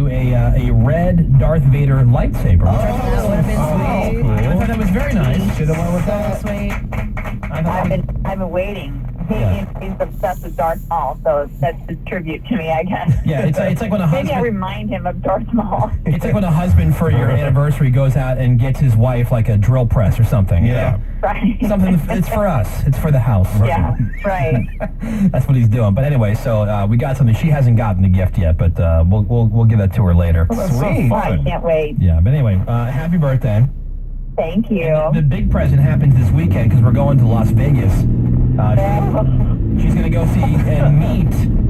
you a red Darth Vader lightsaber. That would have been sweet. Cool. I thought that was very nice. Should have went with that. Sweet. I've been waiting. He's obsessed with Darth Maul, so that's his tribute to me, I guess. Yeah, it's like when a husband... Maybe I remind him of Darth Maul. It's like when a husband for your anniversary goes out and gets his wife like a drill press or something. Yeah. Right. Something, it's for us. It's for the house. Yeah, right. That's what he's doing. But anyway, so we got something. She hasn't gotten the gift yet, but we'll give that to her later. Well, that's Sweet. so I fun. can't wait. Yeah, but anyway, happy birthday. Thank you. And the big present happens this weekend because we're going to Las Vegas. She's going to go see and meet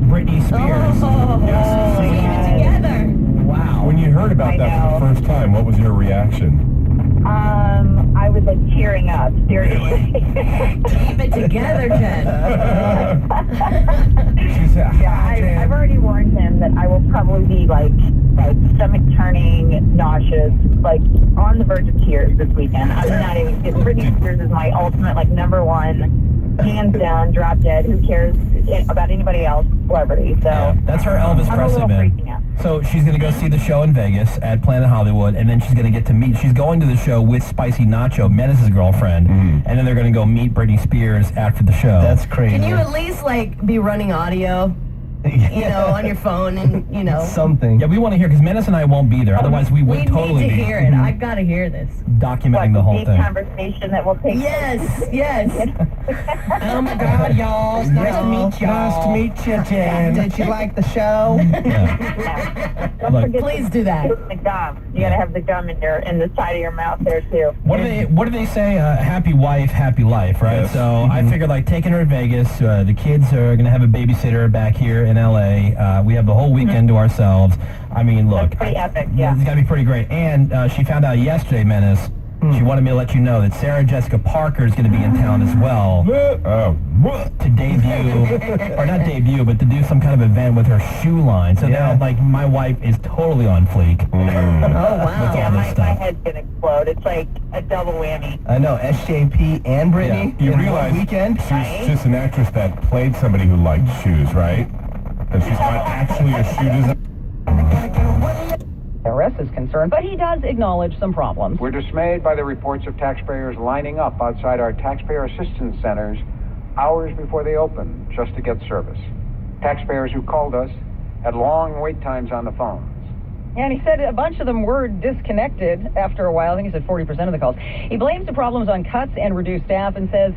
Britney Spears. Yes. We're even together. Wow. When you heard about that for the first time, what was your reaction? I was like tearing up, seriously. Keep it together, Jen. Yeah, I've already warned him that I will probably be like stomach turning, nauseous, like on the verge of tears this weekend. I'm not even kidding. Britney Spears is my ultimate like number one, hands down, drop dead. Who cares about anybody else? Celebrity. So Yeah, that's her Elvis I'm Presley, a little man. freaking out. So she's going to go see the show in Vegas at Planet Hollywood, and then she's going to get to meet... She's going to the show with Spicy Nacho, Menace's girlfriend, and then they're going to go meet Britney Spears after the show. That's crazy. Can you at least, like, be running audio, you know, on your phone and, you know... Something. Yeah, we want to hear, because Menace and I won't be there. Otherwise, we would totally need to be hear it. I've got to hear this. documenting the whole deep thing. conversation that will take Yes. Oh my God, y'all! It's nice to meet y'all. Nice to meet you, Jen. Did you like the show? Yeah. Don't Look, forget Please do that. the gum. You gotta have the gum in the side of your mouth there too. What do they say? Happy wife, happy life, right? Yes. So I figured like taking her to Vegas. The kids are going to have a babysitter back here in L.A. We have the whole weekend to ourselves. I mean, look. That's pretty epic, yeah. It's got to be pretty great. And she found out yesterday, Menace, she wanted me to let you know that Sarah Jessica Parker is going to be in town as well to debut, or not debut, but to do some kind of event with her shoe line. So now, like, my wife is totally on fleek. Oh, wow. Yeah, all this my stuff. head's gonna explode. It's like a double whammy. I know, SJP and Britney. You in realize one weekend. she's just an actress that played somebody who liked shoes, right? And she's not actually a shoe designer. IRS is concerned, but he does acknowledge some problems. We're dismayed by the reports of taxpayers lining up outside our taxpayer assistance centers hours before they open just to get service. Taxpayers who called us had long wait times on the phones. And he said a bunch of them were disconnected after a while. I think he said 40% of the calls. He blames the problems on cuts and reduced staff and says,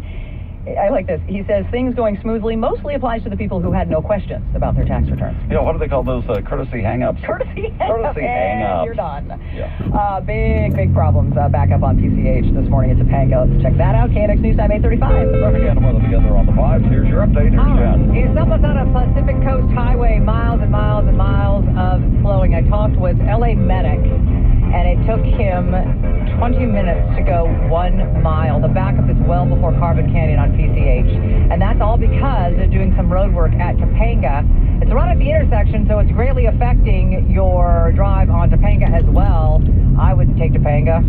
I like this, he says things going smoothly mostly applies to the people who had no questions about their tax returns. You know, what do they call those courtesy hang-ups? Courtesy Courtesy hang-ups. You're done. Yeah. Big problems back up on PCH this morning at Topanga. Let's check that out. KNX News Time 835. Traffic and weather together on the 5s. Here's your update. Here's Jen. It's almost on a Pacific Coast Highway, miles and miles and miles of flowing. I talked with LA Medic, and it took him 20 minutes to go 1 mile. The backup is well before Carbon Canyon on PCH. And that's all because they're doing some road work at Topanga. It's right at the intersection, so it's greatly affecting your drive on Topanga as well. I wouldn't take Topanga.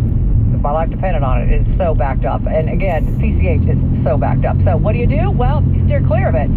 My life depended on it. It's so backed up. And again, PCH is so backed up. So what do? Well, steer clear of it.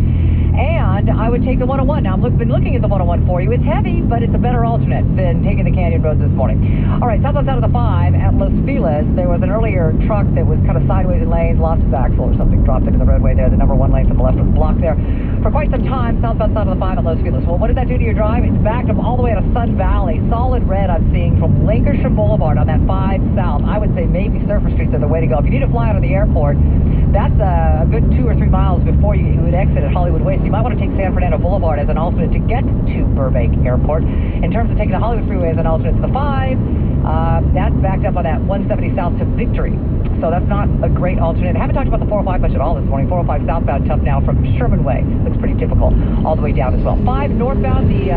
And I would take the 101. Now, I've been looking at the 101 for you. It's heavy, but it's a better alternate than taking the Canyon roads this morning. All right, southbound side of the 5 at Los Feliz, there was an earlier truck that was kind of sideways in lanes, lost its axle or something, dropped into the roadway there. The number 1 lane to the left was blocked there for quite some time, southbound side of the 5 at Los Feliz. Well, what did that do to your drive? It's backed up all the way out of Sun Valley. Solid red I'm seeing from Lancashire Boulevard on that 5 south. I would say maybe Surface Streets are the way to go. If you need to fly out of the airport, that's a good 2 or 3 miles before you would exit at Hollywood Way. So you might want to take San Fernando Boulevard as an alternate to get to Burbank Airport. In terms of taking the Hollywood Freeway as an alternate to the 5, that's backed up on that 170 south to Victory. So that's not a great alternate. I haven't talked about the 405 much at all this morning. 405 southbound tough now from Sherman Way. Looks pretty typical all the way down as well. 5 northbound, the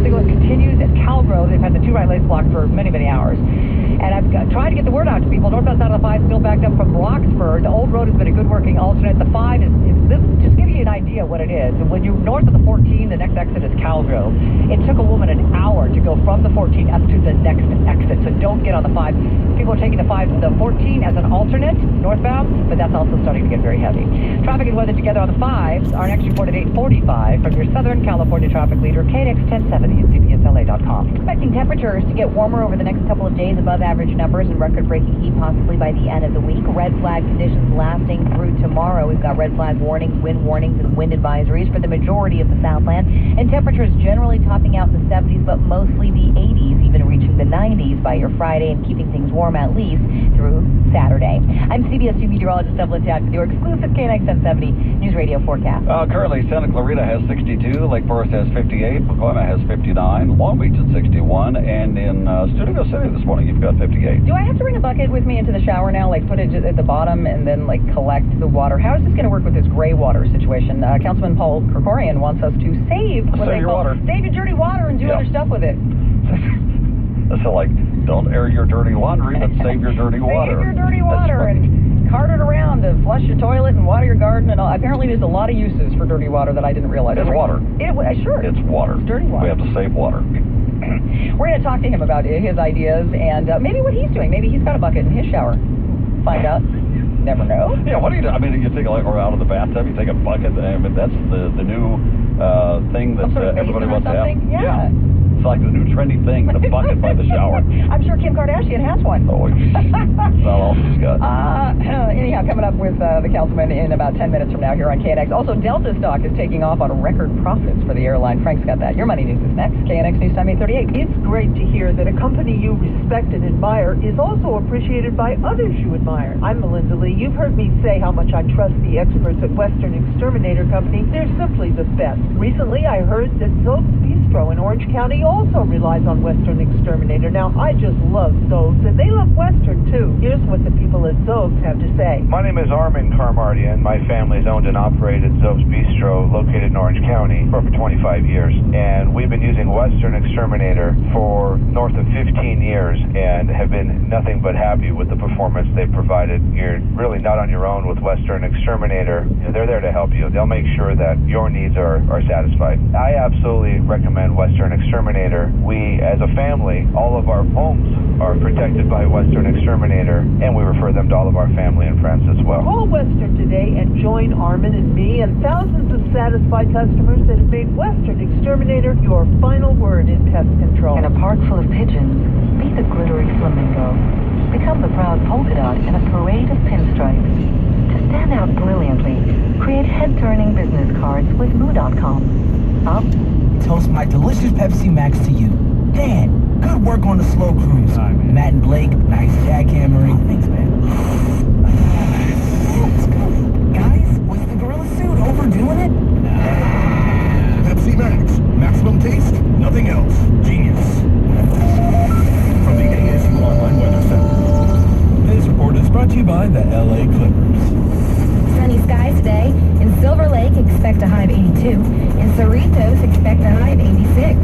signal continues at Calgrove. They've had the 2 right lanes blocked for many, many hours. And I've tried to get the word out to people. Northbound side of the 5 still backed up from Roxford. The old road has been a good working alternate. The 5 is this, just giving you an idea of what it is. And when you're north of the 14, the next exit is Calgrove. It took a woman an hour to go from the 14 up to the next exit. So don't get on the 5. People are taking the 14 as an alternate northbound, but that's also starting to get very heavy. Traffic and weather together on the 5s. Our next report at 8:45 from your Southern California traffic leader, KNX 1070 at CBSLA.com. temperatures to get warmer over the next couple of days, above average numbers and record-breaking heat possibly by the end of the week. Red flag conditions lasting through tomorrow. We've got red flag warnings, wind warnings, and wind advisories for the majority of the Southland. And temperatures generally topping out in the 70s, but mostly the 80s, even reaching the 90s by your Friday and keeping things warm at least through Saturday. I'm CBS 2 meteorologist Evelyn Tack with your exclusive KNX 1070 News Radio forecast. Currently, Santa Clarita has 62, Lake Forest has 58, Pacoima has 59, Long Beach at 61, and in Studio City this morning you've got 58. Do I have to bring a bucket with me into the shower now, like put it at the bottom and then like collect the water? How is this going to work with this gray water situation? Councilman Paul Krikorian wants us to save what they call save your dirty water and do other stuff with it. So like, don't air your dirty laundry, but save your dirty water. Save your dirty water and cart it around to flush your toilet and water your garden and all. Apparently there's a lot of uses for dirty water that I didn't realize. It's water. Sure. It's water. It's dirty water. We have to save water. We're going to talk to him about his ideas and maybe what he's doing. Maybe he's got a bucket in his shower. Find out. Never know. Yeah, what do you do? I mean, you take or out of the bathtub, you take a bucket. I mean, that's the new thing that everybody wants to have. Yeah. It's like the new trendy thing, the bucket by the shower. I'm sure Kim Kardashian has one. Oh, that's all she's got. Anyhow, coming up with the councilman in about 10 minutes from now here on KNX. Also, Delta stock is taking off on record profits for the airline. Frank's got that. Your Money News is next. KNX News Time 838. It's great to hear that a company you respect and admire is also appreciated by others you admire. I'm Melinda Lee. You've heard me say how much I trust the experts at Western Exterminator Company. They're simply the best. Recently, I heard that Zoe's Bistro in Orange County also relies on Western Exterminator. Now, I just love Zoe's, and they love Western, too. Here's what the people at Zoe's have to say. My name is Armin Carmardian. My family's owned and operated Zoe's Bistro, located in Orange County, for over 25 years. And we've been using Western Exterminator for north of 15 years and have been nothing but happy with the performance they've provided. You're really not on your own with Western Exterminator. They're there to help you. They'll make sure that your needs are satisfied. I absolutely recommend Western Exterminator. We, as a family, all of our homes are protected by Western Exterminator, and we refer them to all of our family and friends as well. Call Western today and join Armin and me and thousands of satisfied customers that have made Western Exterminator your final word in pest control. In a park full of pigeons, be the glittery flamingo. Become the proud polka dot in a parade of pinstripes. To stand out brilliantly, create head-turning business cards with Moo.com. Up. Toast my delicious Pepsi Max to you. Dan, good work on the slow cruise. Matt and Blake, nice jackhammering. Oh, thanks, man. Let's go. Guys, was the gorilla suit overdoing it? Pepsi Max. Maximum taste, nothing else. Genius. From the ASU Online Weather Center. This report is brought to you by the LA Clippers. Sunny skies today. In Silver Lake, expect a high of 82. In Cerritos, expect a high of 86.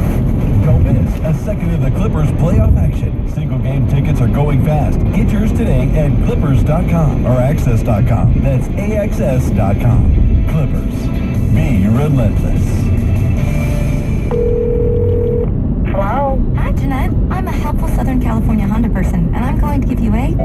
Don't miss a second of the Clippers playoff action. Single game tickets are going fast. Get yours today at clippers.com or access.com. That's AXS.com. Clippers. Be relentless. Hello? Hi, Jeanette. I'm a helpful Southern California Honda person, and I'm going to give you a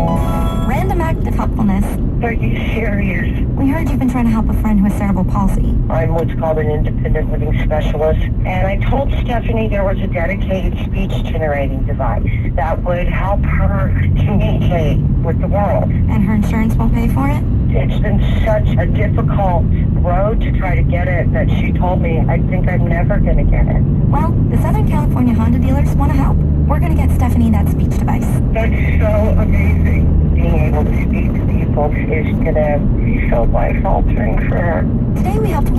random act of helpfulness. Are you serious? We heard you've been trying to help a friend who has cerebral palsy. I'm what's called an independent living specialist, and I told Stephanie there was a dedicated speech generating device that would help her communicate with the world. And her insurance won't pay for it? It's been such a difficult road to try to get it that she told me I think I'm never going to get it. Well, the Southern California Honda dealers want to help. We're going to get Stephanie that speech device. That's so amazing. Being able to speak to people is going to be so life-altering for her. Today we helped...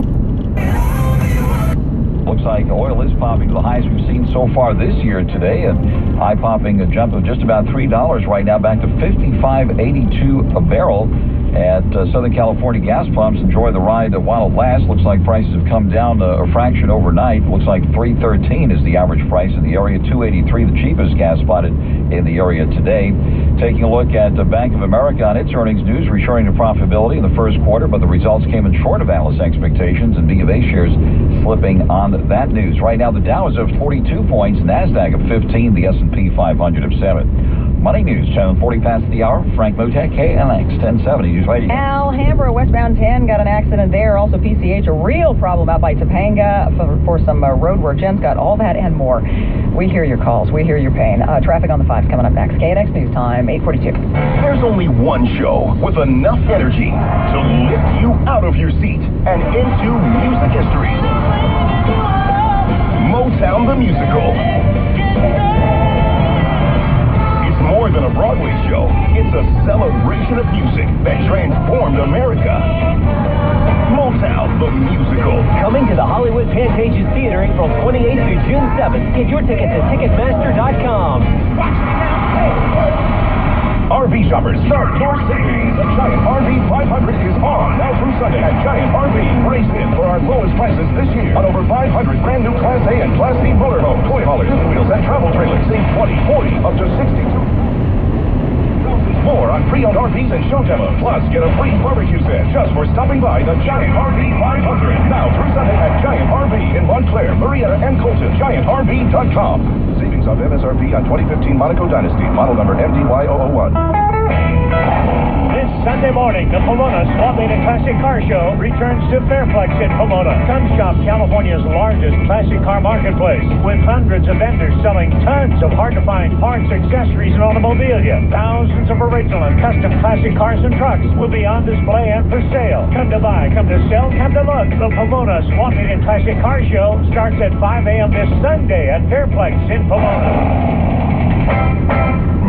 Looks like oil is popping to the highs we've seen so far this year today. A high-popping jump of just about $3 right now, back to $55.82 a barrel. At Southern California gas pumps, enjoy the ride while it lasts. Looks like prices have come down a fraction overnight. Looks like $3.13 is the average price in the area, $2.83 the cheapest gas spotted in the area today. Taking a look at Bank of America on its earnings news, returning to profitability in the first quarter, but the results came in short of analyst expectations, and B of A shares slipping on that news. Right now, the Dow is up 42 points, NASDAQ of 15, the S&P 500 of 7. Money News, Channel 40 past the hour. Frank Motek, KLX 1070 News Radio. Alhambra, westbound 10, got an accident there. Also PCH, a real problem out by Topanga for some road work. Jen's got all that and more. We hear your calls. We hear your pain. Traffic on the 5's coming up next. KNX News Time, 8:42. There's only one show with enough energy to lift you out of your seat and into music history. Motown the Musical. It's more than a Broadway show. It's a celebration of music that transformed America. Motown the Musical. Coming to the Hollywood Pantages Theater April 28th through June 7th. Get your tickets at Ticketmaster.com. RV shoppers, start your savings. The Giant RV 500 is on now through Sunday at Giant RV. Race in for our lowest prices this year on over 500 brand new Class A and Class C motorhomes, toy haulers, fifth wheels, and travel trailers. Save 20, 40, up to 62. More on pre-owned RVs and show demos. Plus, get a free barbecue set just for stopping by the Giant RV 500. Now through Sunday at Giant RV in Montclair, Marietta, and Colton. GiantRV.com. Savings of MSRP on 2015 Monaco Dynasty. Model number MDY001. This Sunday morning, the Pomona Swap Meet and Classic Car Show returns to Fairplex in Pomona. Come shop California's largest classic car marketplace with hundreds of vendors selling tons of hard-to-find parts, accessories, and automobilia. Thousands of original and custom classic cars and trucks will be on display and for sale. Come to buy, come to sell, come to look. The Pomona Swap Meet and Classic Car Show starts at 5 a.m. this Sunday at Fairplex in Pomona.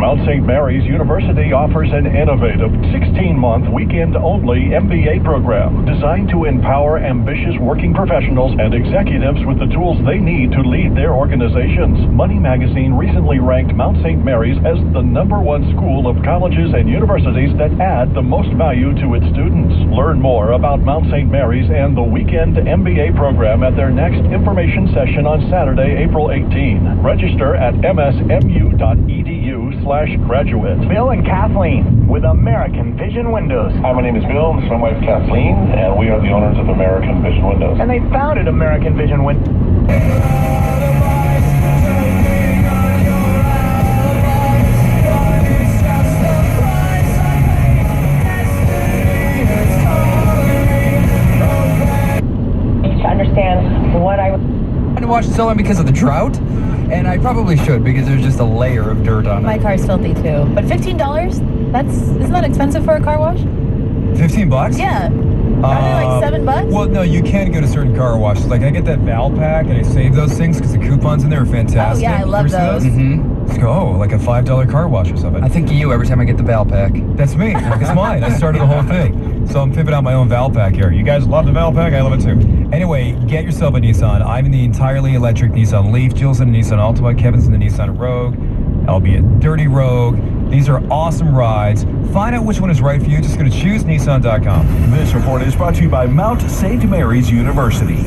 Mount St. Mary's University offers an innovative 16-month weekend-only MBA program designed to empower ambitious working professionals and executives with the tools they need to lead their organizations. Money Magazine recently ranked Mount St. Mary's as the #1 school of colleges and universities that add the most value to its students. Learn more about Mount St. Mary's and the weekend MBA program at their next information session on Saturday, April 18. Register at msmu.edu/graduate. Bill and Kathleen with American Vision Windows. Hi, my name is Bill. This is my wife Kathleen, and we are the owners of American Vision Windows. And they founded American Vision Windows. To understand what I to watch it so long because of the drought, and I probably should because there's just a layer of dirt on it. My car's filthy too. But $15? Isn't that expensive for a car wash? $15? Yeah. Are they like $7? Well, no, you can go to certain car washes. Like, I get that Val Pack, and I save those things because the coupons in there are fantastic. Oh, yeah, I love those. Let's go, like a $5 car wash or something. I think of you every time I get the Val Pack. That's me. It's mine. I started the whole thing. So I'm pimping out my own Val Pack here. You guys love the Val Pack? I love it too. Anyway, get yourself a Nissan. I'm in the entirely electric Nissan Leaf. Jill's in the Nissan Altima. Kevin's in the Nissan Rogue. I'll be a dirty Rogue. These are awesome rides. Find out which one is right for you. Just go to choosenissan.com. This report is brought to you by Mount St. Mary's University.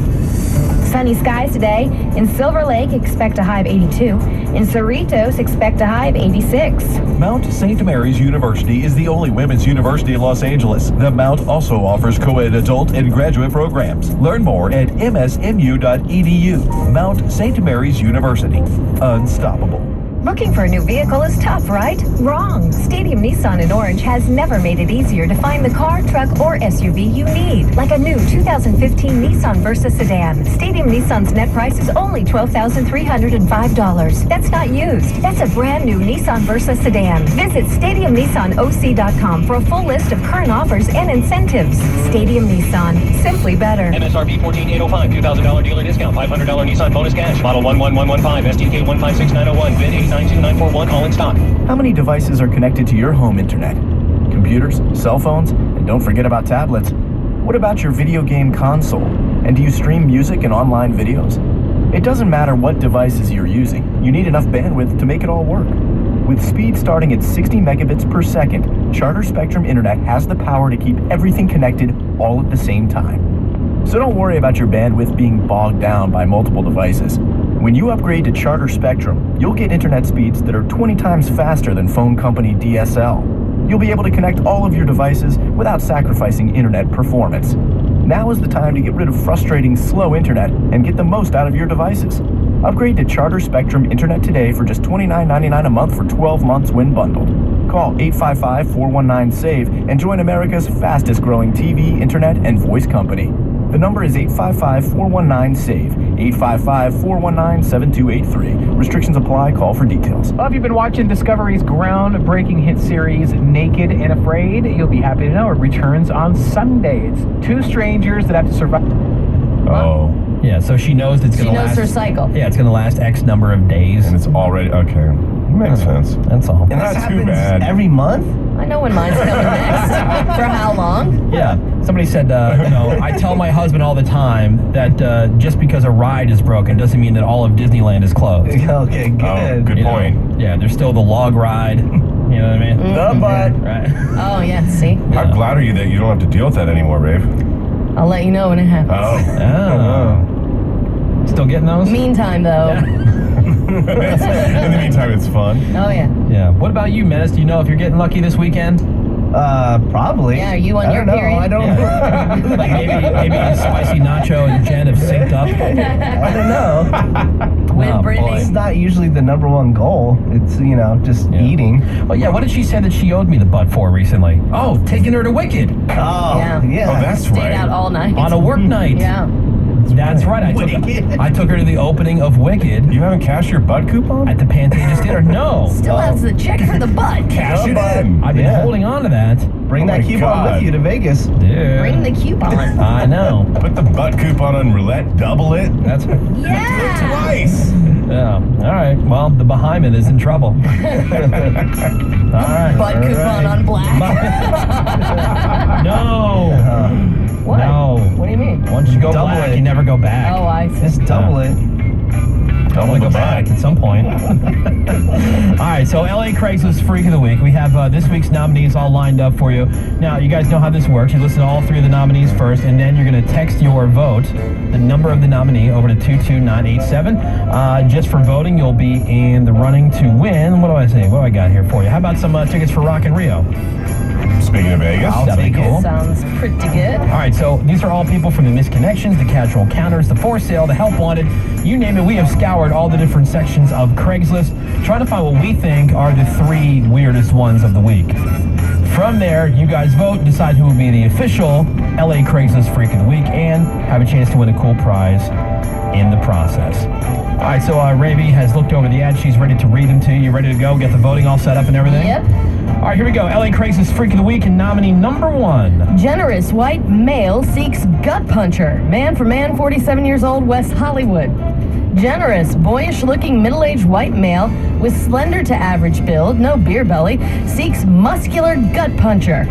Sunny skies today. In Silver Lake, expect a high of 82. In Cerritos, expect a high of 86. Mount St. Mary's University is the only women's university in Los Angeles. The Mount also offers co-ed adult and graduate programs. Learn more at msmu.edu. Mount St. Mary's University. Unstoppable. Looking for a new vehicle is tough, right? Wrong. Stadium Nissan in Orange has never made it easier to find the car, truck, or SUV you need. Like a new 2015 Nissan Versa sedan. Stadium Nissan's net price is only $12,305. That's not used. That's a brand new Nissan Versa sedan. Visit StadiumNissanOC.com for a full list of current offers and incentives. Stadium Nissan. Simply better. MSRP $14,805, $2,000 dealer discount, $500 Nissan bonus cash. Model 11115, STK 156901, VIN 892941, all in stock. How many devices are connected to your home internet? Computers, cell phones, and don't forget about tablets. What about your video game console? And do you stream music and online videos? It doesn't matter what devices you're using. You need enough bandwidth to make it all work. With speed starting at 60 megabits per second, Charter Spectrum Internet has the power to keep everything connected all at the same time. So don't worry about your bandwidth being bogged down by multiple devices. When you upgrade to Charter Spectrum, you'll get internet speeds that are 20 times faster than phone company DSL. You'll be able to connect all of your devices without sacrificing internet performance. Now is the time to get rid of frustrating slow internet and get the most out of your devices. Upgrade to Charter Spectrum Internet today for just $29.99 a month for 12 months when bundled. Call 855-419-SAVE and join America's fastest growing TV, internet, and voice company. The number is 855-419-SAVE, 855-419-7283. Restrictions apply. Call for details. Well, if you've been watching Discovery's groundbreaking hit series, Naked and Afraid, you'll be happy to know it returns on Sunday. It's two strangers that have to survive. Oh. Yeah, so she knows it's going to last. She knows her cycle. Yeah, it's going to last X number of days. And it's already, okay. Makes sense. That's all. And not too bad. Every month? I know when mine's coming next. For how long? Yeah. Somebody said, I tell my husband all the time that just because a ride is broken doesn't mean that all of Disneyland is closed. Okay, good. Oh, good point. Yeah, there's still the log ride. You know what I mean? The butt. Right. Oh, yeah, see? How glad are you that you don't have to deal with that anymore, babe? I'll let you know when it happens. Oh. Still getting those? Meantime, though. In the meantime, it's fun. Oh, yeah. Yeah. What about you, Menace? Do you know if you're getting lucky this weekend? Probably. Yeah, are you on your period? I don't know. Like maybe Spicy Nacho and Jen have synced up. I don't know. With Brittany. It's not usually the number one goal. It's, just eating. Well, yeah, what did she say that she owed me the butt for recently? Oh, taking her to Wicked. Oh, Yeah. Oh, that's Stayed right. out all night. On a work night. Yeah. That's right. I took her to the opening of Wicked. You haven't cashed your butt coupon? At the Pantages Theater. No. Still has the check for the butt. Cash it in. I've been holding on to that. Bring that coupon with you to Vegas. Dude. Bring the coupon. I know. Put the butt coupon on roulette, double it. That's Do it Yeah. twice. yeah. All right. Well, the behind is in trouble. All right. Butt coupon on black. No. What? No. What do you mean? Once you go Double black, it. you never go back. Oh, I see. Just double it. Double go back at some point. All right, so LA Craigslist Freak of the Week. We have this week's nominees all lined up for you. Now, you guys know how this works. You listen to all three of the nominees first, and then you're going to text your vote, the number of the nominee, over to 22987. Just for voting, you'll be in the running to win. What do I say? What do I got here for you? How about some tickets for Rock in Rio? Speaking of Vegas, That'd be cool. Sounds pretty good. All right, so these are all people from the Misconnections, the Casual Counters, the For Sale, the Help Wanted, you name it. We have scoured all the different sections of Craigslist, trying to find what we think are the three weirdest ones of the week. From there, you guys vote, decide who will be the official LA Craigslist Freak of the Week, and have a chance to win a cool prize in the process. All right, so Ravi has looked over the ads. She's ready to read them to you. You ready to go? Get the voting all set up and everything? Yep. All right, here we go. LA Craigslist Freak of the Week and nominee number one. Generous white male seeks gut puncher. Man for man, 47 years old, West Hollywood. Generous, boyish-looking middle-aged white male with slender to average build, no beer belly, seeks muscular gut puncher.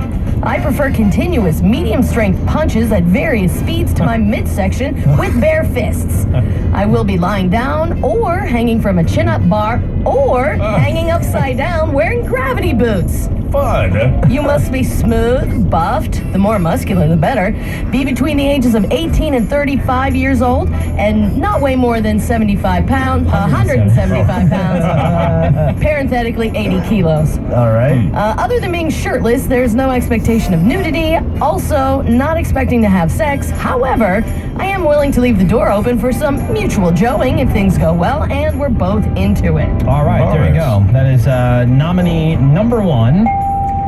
I prefer continuous medium-strength punches at various speeds to my midsection with bare fists. I will be lying down or hanging from a chin-up bar or hanging upside down wearing gravity boots. fun. You must be smooth, buffed, the more muscular the better, be between the ages of 18 and 35 years old, and not weigh more than 75 pounds, 175 pounds, parenthetically 80 kilos. All right. Other than being shirtless, there's no expectation of nudity, also not expecting to have sex. However, I am willing to leave the door open for some mutual joeing if things go well and we're both into it. All right, there you go. That is nominee number one,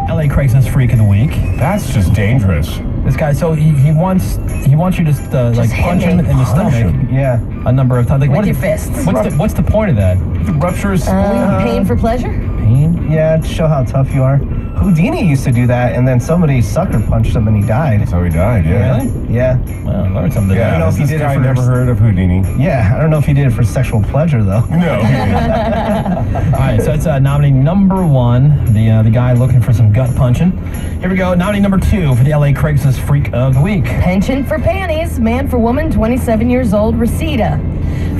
LA Craigslist Freak of the Week. That's just dangerous. This guy, so he wants you to like punch him in the stomach. Yeah. A number of times. Like, With your fists. What's the point of that? Rupture his spleen. Pain for pleasure? Pain? Yeah, to show how tough you are. Houdini used to do that, and then somebody sucker punched him, and he died. That's how he died. Yeah. Really? Yeah. Well, learn something. Yeah. I don't know if he did it for. never heard of Houdini. Yeah, I don't know if he did it for sexual pleasure though. No. All right, so it's nominee number one, the guy looking for some gut punching. Here we go, nominee number two for the LA Craigslist Freak of the Week. Penchant for panties, man for woman, 27 years old, Reseda.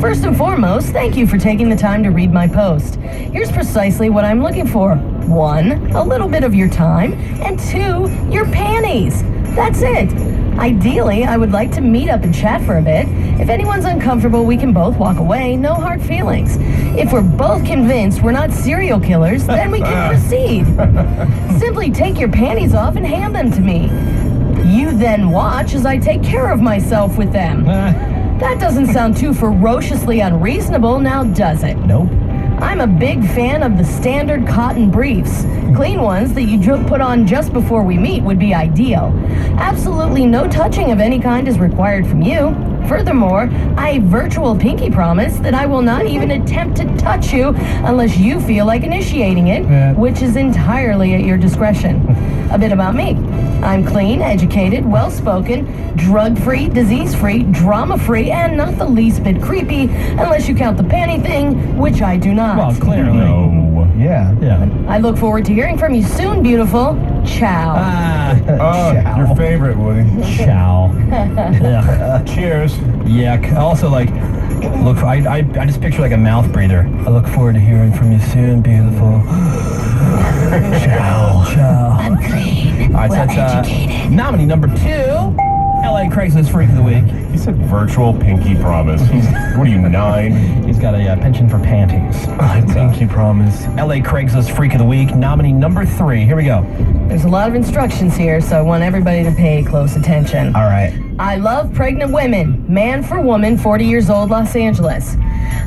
First and foremost, thank you for taking the time to read my post. Here's precisely what I'm looking for. 1, a little bit of your time, and 2, your panties. That's it. Ideally, I would like to meet up and chat for a bit. If anyone's uncomfortable, we can both walk away, no hard feelings. If we're both convinced we're not serial killers, then we can proceed. Simply take your panties off and hand them to me. You then watch as I take care of myself with them. That doesn't sound too ferociously unreasonable, now does it? Nope. I'm a big fan of the standard cotton briefs. Clean ones that you put on just before we meet would be ideal. Absolutely no touching of any kind is required from you. Furthermore, I virtual pinky promise that I will not even attempt to touch you unless you feel like initiating it, which is entirely at your discretion. A bit about me. I'm clean, educated, well-spoken, drug-free, disease-free, drama-free, and not the least bit creepy, unless you count the panty thing, which I do not. Well, clearly. Yeah. I look forward to hearing from you soon, beautiful. Ciao. Your favorite, Woody. Ciao. Cheers. Yuck. Also, like, look, I just picture like a mouth breather. I look forward to hearing from you soon, beautiful. Ciao. Ciao. I'm clean. All right, so that's nominee number 2. LA Craigslist Freak of the Week. He said virtual pinky promise. What are you, 9? He's got a penchant for panties. Pinky promise. LA Craigslist Freak of the Week, nominee number 3. Here we go. There's a lot of instructions here, so I want everybody to pay close attention. All right. I love pregnant women. Man for woman, 40 years old, Los Angeles.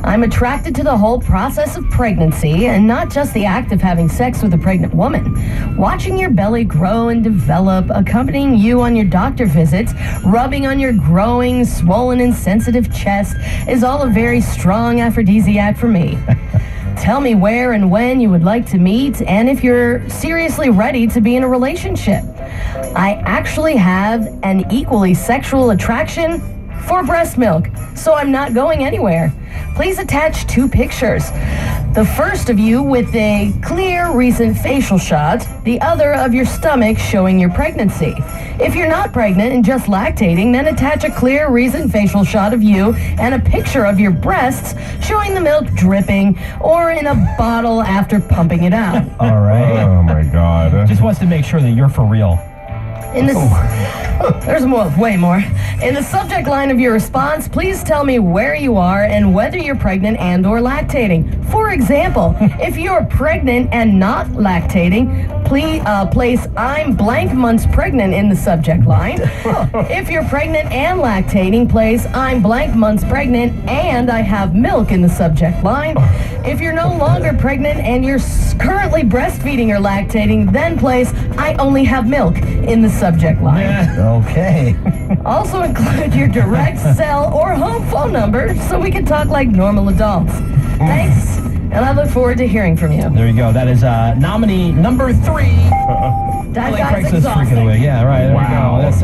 I'm attracted to the whole process of pregnancy and not just the act of having sex with a pregnant woman. Watching your belly grow and develop, accompanying you on your doctor visits, rubbing on your growing, swollen, and sensitive chest is all a very strong aphrodisiac for me. Tell me where and when you would like to meet and if you're seriously ready to be in a relationship. I actually have an equally sexual attraction for breast milk, so I'm not going anywhere. Please attach 2 pictures. The first of you with a clear, recent facial shot, the other of your stomach showing your pregnancy. If you're not pregnant and just lactating, then attach a clear, recent facial shot of you and a picture of your breasts showing the milk dripping or in a bottle after pumping it out. All right. Oh, my God. Just wants to make sure that you're for real. There's more, way more. In the subject line of your response, please tell me where you are and whether you're pregnant and or lactating. For example, if you're pregnant and not lactating, please place I'm blank months pregnant in the subject line. If you're pregnant and lactating, place I'm blank months pregnant and I have milk in the subject line. If you're no longer pregnant and you're currently breastfeeding or lactating, then place I only have milk in the subject line. Okay. Also include your direct cell or home phone number so we can talk like normal adults. Thanks, and I look forward to hearing from you. There you go. That is nominee number 3. That LA guy's Craigslist Freak of the exhausting. Week. Yeah, right. There Wow. we go. That's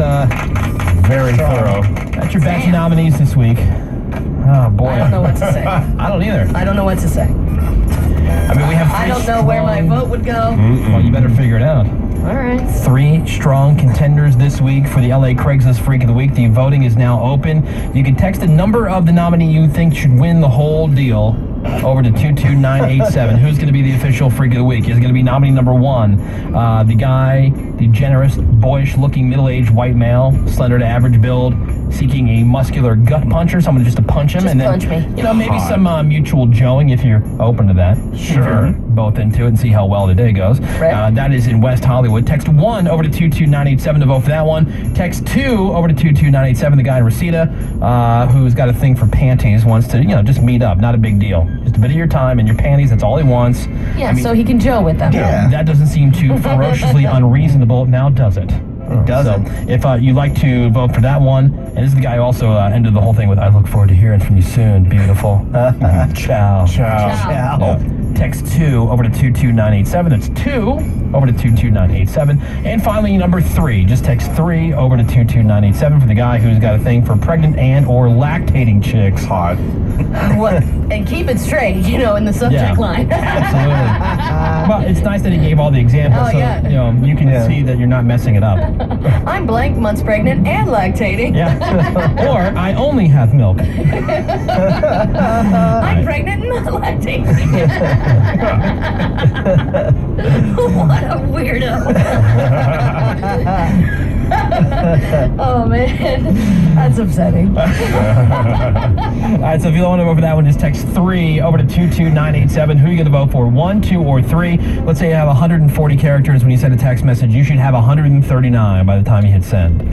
Very thorough. that's your batch of nominees this week. Oh boy. I don't know what to say. I don't either. I don't know what to say. I mean, we have 3 I don't know where my vote would go. Well, you better figure it out. All right. 3 strong contenders this week for the LA Craigslist Freak of the Week. The voting is now open. You can text the number of the nominee you think should win the whole deal over to 22987. Who's going to be the official Freak of the Week? Is it going to be nominee number 1? The guy, the generous, boyish-looking, middle-aged white male, slender to average build, seeking a muscular gut puncher, someone just to punch him, Just and then punch me. you know, maybe some mutual joeing if you're open to that. Sure. If you're both into it and see how well the day goes. Right. That is in West Hollywood. Text 1 over to 22987 to vote for that one. Text 2 over to 22987. The guy in Reseda, who's got a thing for panties, wants to, just meet up. Not a big deal. Just a bit of your time and your panties. That's all he wants. Yeah, I mean, so he can Joe with them. Yeah. that doesn't seem too ferociously unreasonable. Now does it? It doesn't. So if you'd like to vote for that one, and this is the guy who also ended the whole thing with, I look forward to hearing from you soon, beautiful. Ciao. Ciao. Text 2 over to 22987. That's 2 over to 22987. And finally, number 3. Just text 3 over to 22987 for the guy who's got a thing for pregnant and or lactating chicks. Hot. What? And keep it straight, in the subject line. Absolutely. Well, it's nice that he gave all the examples, Oh, so yeah. you can see that you're not messing it up. I'm blank months pregnant and lactating. Yeah. Or I only have milk. I'm pregnant and not lactating. What a weirdo. Oh, man. That's upsetting. All right, so if you want to vote for that one, just text 3 over to 22987. Who are you going to vote for? 1, 2, or 3? Let's say you have 140 characters when you send a text message. You should have 139 by the time you hit send.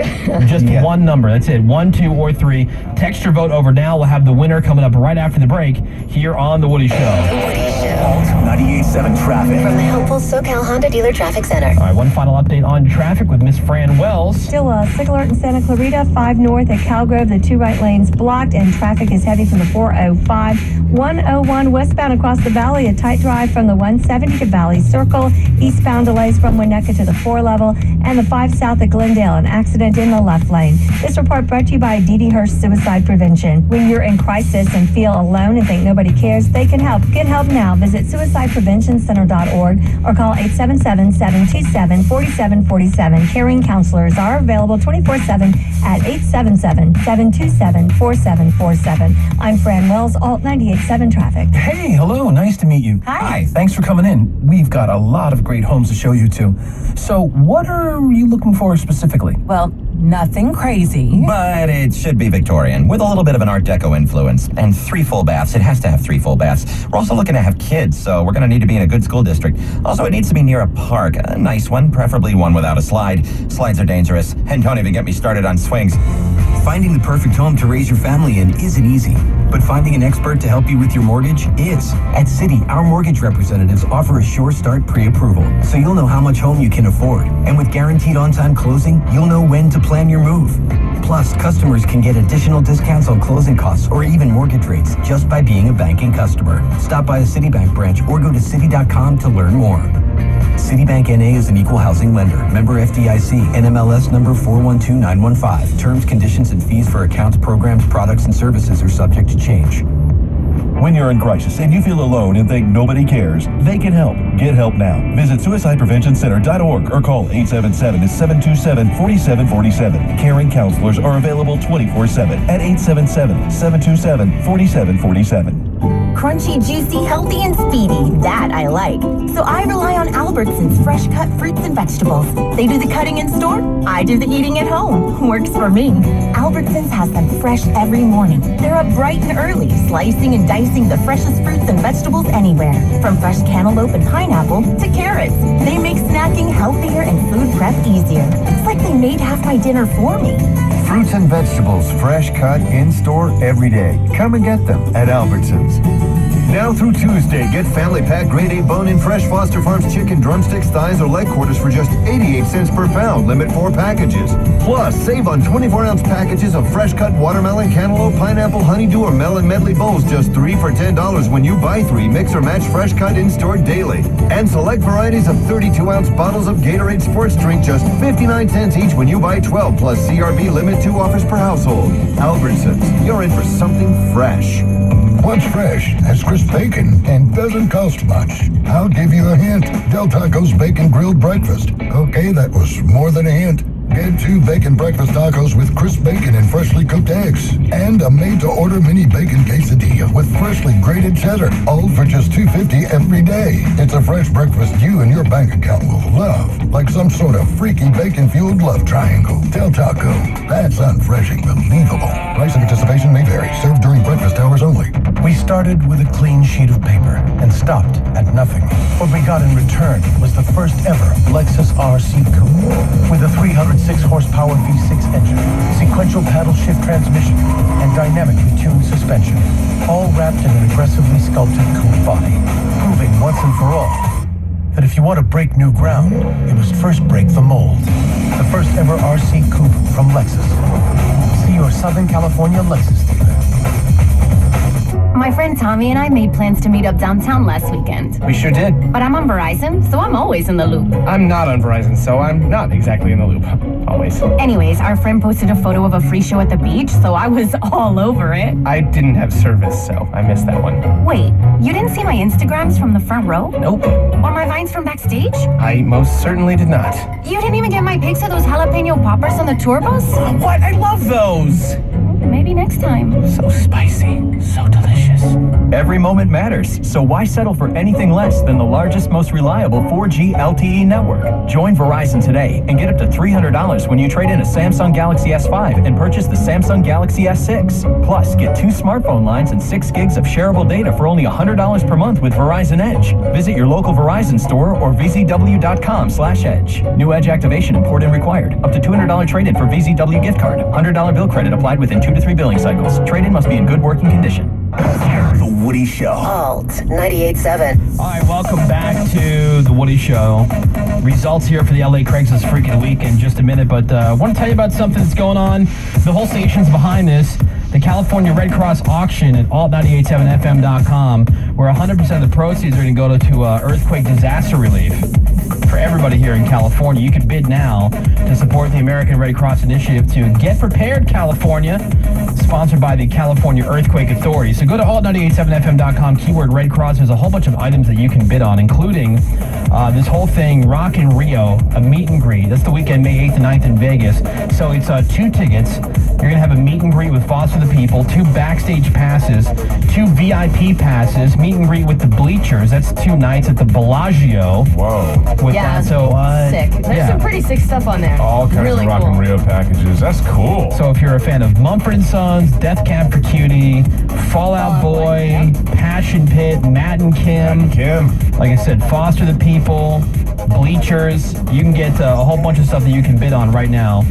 Just one number. That's it. 1, 2, or 3. Text your vote over now. We'll have the winner coming up right after the break here on The Woody Show. The Woody Show. 98.7 traffic. From the helpful SoCal Honda Dealer Traffic Center. All right, one final update on traffic with Miss Fran Wells. Still a sick alert in Santa Clarita, 5 north at Calgrove. The 2 right lanes blocked and traffic is heavy from the 405. 101 westbound across the valley, a tight drive from the 170 to Valley Circle. Eastbound delays from Winnetka to the 4 level. And the 5 south at Glendale, an accident in the left lane. This report brought to you by D.D. Hurst Suicide Prevention. When you're in crisis and feel alone and think nobody cares, they can help. Get help now. Visit suicidepreventioncenter.org or call 877-727-4747. Caring counselors are available 24/7 at 877-727-4747. I'm Fran Wells, Alt 98.7 Traffic. Hey, hello, nice to meet you. Hi. Thanks for coming in. We've got a lot of great homes to show you to. So, what are you looking for specifically? Well, nothing crazy. But it should be Victorian, with a little bit of an Art Deco influence. And 3 full baths. It has to have 3 full baths. We're also looking to have kids, so we're going to need to be in a good school district. Also, it needs to be near a park. A nice one, preferably one without a slide. Slides are dangerous, and don't even get me started on swings. Finding the perfect home to raise your family in isn't easy, but finding an expert to help you with your mortgage is. At Citi, our mortgage representatives offer a Sure Start pre-approval, so you'll know how much home you can afford. And with guaranteed on-time closing, you'll know when to plan your move. Plus, customers can get additional discounts on closing costs or even mortgage rates just by being a banking customer. Stop by a Citibank branch or go to Citi.com to learn more. Citibank N.A. is an equal housing lender. Member FDIC, NMLS number 412915. Terms, conditions, and fees for accounts, programs, products, and services are subject to change. When you're in crisis and you feel alone and think nobody cares, they can help. Get help now. Visit suicidepreventioncenter.org or call 877-727-4747. Caring counselors are available 24/7 at 877-727-4747. Crunchy, juicy, healthy, and speedy. That I like. So I rely on Albertsons fresh cut fruits and vegetables. They do the cutting in store, I do the eating at home. Works for me. Albertsons has them fresh every morning. They're up bright and early, slicing and dicing the freshest fruits and vegetables anywhere. From fresh cantaloupe and pineapple to carrots. They make snacking healthier and food prep easier. It's like they made half my dinner for me. Fruits and vegetables, fresh cut, in-store every day. Come and get them at Albertsons. Now through Tuesday, get family pack grade A bone-in fresh Foster Farms chicken drumsticks, thighs, or leg quarters for just 88 cents per pound. Limit 4 packages. Plus, save on 24-ounce packages of fresh cut watermelon, cantaloupe, pineapple, honeydew, or melon medley bowls. Just 3 for $10 when you buy 3. Mix or match fresh cut in-store daily. And select varieties of 32-ounce bottles of Gatorade sports drink. Just 59 cents each when you buy 12. Plus CRB limit 2 offers per household. Albertsons, you're in for something fresh. What's fresh, has crisp bacon, and doesn't cost much. I'll give you a hint. Del Taco's Bacon Grilled Breakfast. Okay, that was more than a hint. Get 2 bacon breakfast tacos with crisp bacon and freshly cooked eggs. And a made-to-order mini bacon quesadilla with freshly grated cheddar. All for just $2.50 every day. It's a fresh breakfast you and your bank account will love. Like some sort of freaky bacon-fueled love triangle. Del Taco. That's unfreshing believable. Price and participation may vary. Served during breakfast hours only. We started with a clean sheet of paper and stopped at nothing. What we got in return was the first ever Lexus RC Coupe with a 306 horsepower V6 engine, sequential paddle shift transmission, and dynamically tuned suspension, all wrapped in an aggressively sculpted coupe body, proving once and for all that if you want to break new ground, you must first break the mold. The first ever RC Coupe from Lexus. See your Southern California Lexus dealer. My friend Tommy and I made plans to meet up downtown last weekend. We sure did. But I'm on Verizon, so I'm always in the loop. I'm not on Verizon, so I'm not exactly in the loop. Always. Anyways, our friend posted a photo of a free show at the beach, so I was all over it. I didn't have service, so I missed that one. Wait, you didn't see my Instagrams from the front row? Nope. Or my Vines from backstage? I most certainly did not. You didn't even get my pics of those jalapeno poppers on the tour bus? What? I love those! Maybe next time. So spicy, so delicious. Every moment matters, so why settle for anything less than the largest, most reliable 4G LTE network? Join Verizon today and get up to $300 when you trade in a Samsung Galaxy S5 and purchase the Samsung Galaxy S6. Plus, get 2 smartphone lines and 6 gigs of shareable data for only $100 per month with Verizon Edge. Visit your local Verizon store or vzw.com/edge. New Edge activation important required. Up to $200 trade-in for VZW gift card. $100 bill credit applied within 2 to 3 billing cycles. Trade-in must be in good working condition. The Woody Show. Alt 98.7. All right, welcome back to The Woody Show. Results here for the LA Craigslist Freak of the Week in just a minute, but I want to tell you about something that's going on. The whole station's behind this. The California Red Cross auction at alt987fm.com, where 100% of the proceeds are going to go to earthquake disaster relief for everybody here in California. You can bid now to support the American Red Cross initiative to Get Prepared California, sponsored by the California Earthquake Authority. So go to alt987fm.com, keyword Red Cross. There's a whole bunch of items that you can bid on, including this whole thing, Rock in Rio, a meet and greet. That's the weekend, May 8th and 9th in Vegas. So it's 2 tickets. You're going to have a meet and greet with Foster the People, 2 backstage passes, 2 VIP passes, meet and greet with the Bleachers. That's 2 nights at the Bellagio. Whoa. With Yeah, that, so sick. There's some pretty sick stuff on there. All kinds really of Rock cool. and Rio packages. That's cool. So if you're a fan of Mumford & Sons, Death Cab for Cutie, Fallout Boy, Passion Pit, Matt and Kim, like I said, Foster the People, Bleachers, you can get a whole bunch of stuff that you can bid on right now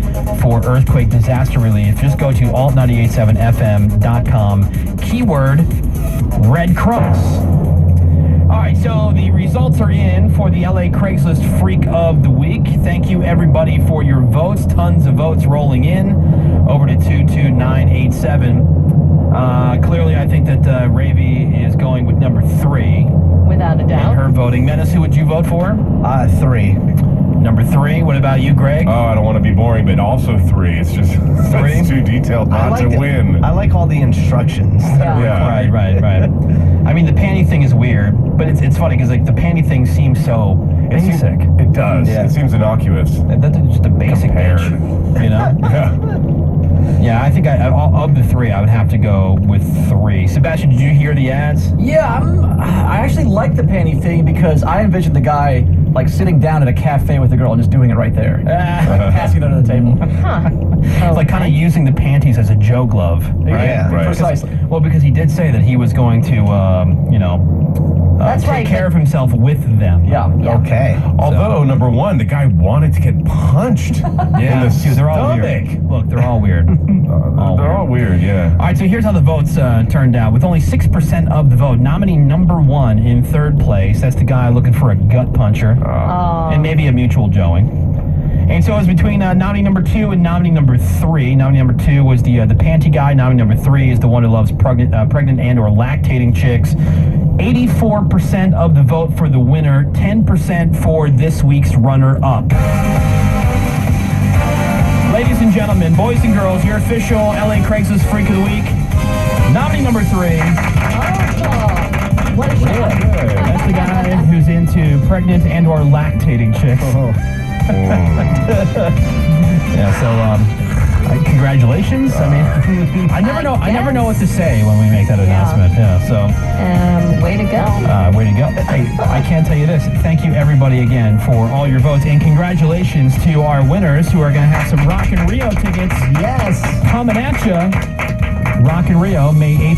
for earthquake disaster relief. Just go to alt987fm.com, keyword Red Cross. All right, so the results are in for the LA Craigslist Freak of the Week. Thank you, everybody, for your votes. Tons of votes rolling in over to 22987. Clearly, I think that Ravi is going with number 3. Without a doubt. In her voting. Menace, who would you vote for? 3. Number 3. What about you, Greg? Oh, I don't want to be boring, but also 3. It's just 3? It's too detailed not to win. I like all the instructions. Yeah. Right. I mean, the panty thing is weird, but it's funny because like the panty thing seems so basic. It does. Yeah. It seems innocuous. That's just a basic bitch, you know? Yeah, I think of the 3, I would have to go with 3. Sebastian, did you hear the ads? Yeah, I actually like the panty thing because I envisioned the guy like sitting down at a cafe with a girl and just doing it right there. Passing it under the table. It's like kind of using the panties as a Joe glove, right? Yeah, right. Precisely. Well, because he did say that he was going to, That's take right, care of himself with them. Yeah. Okay. Although, number 1, the guy wanted to get punched in the Dude, they're all stomach. weird. Look, they're all weird. They're all weird, yeah. All right, so here's how the votes turned out. With only 6% of the vote, nominee number 1 in 3rd place. That's the guy looking for a gut puncher. And maybe a mutual joeing. And so it was between nominee number 2 and nominee number 3. Nominee number 2 was the panty guy. Nominee number 3 is the one who loves pregnant and or lactating chicks. 84% of the vote for the winner, 10% for this week's runner-up. Ladies and gentlemen, boys and girls, your official LA Craigslist Freak of the Week. Nominee number 3. What a shock. That's the guy who's into pregnant and or lactating chicks. Yeah, so congratulations. I mean, I never know what to say when we make that announcement. Yeah, so way to go. way to go. Hey, I can't tell you this. Thank you, everybody, again, for all your votes, and congratulations to our winners who are going to have some Rock in Rio tickets. Yes, coming at you. Rock in Rio, May 8th.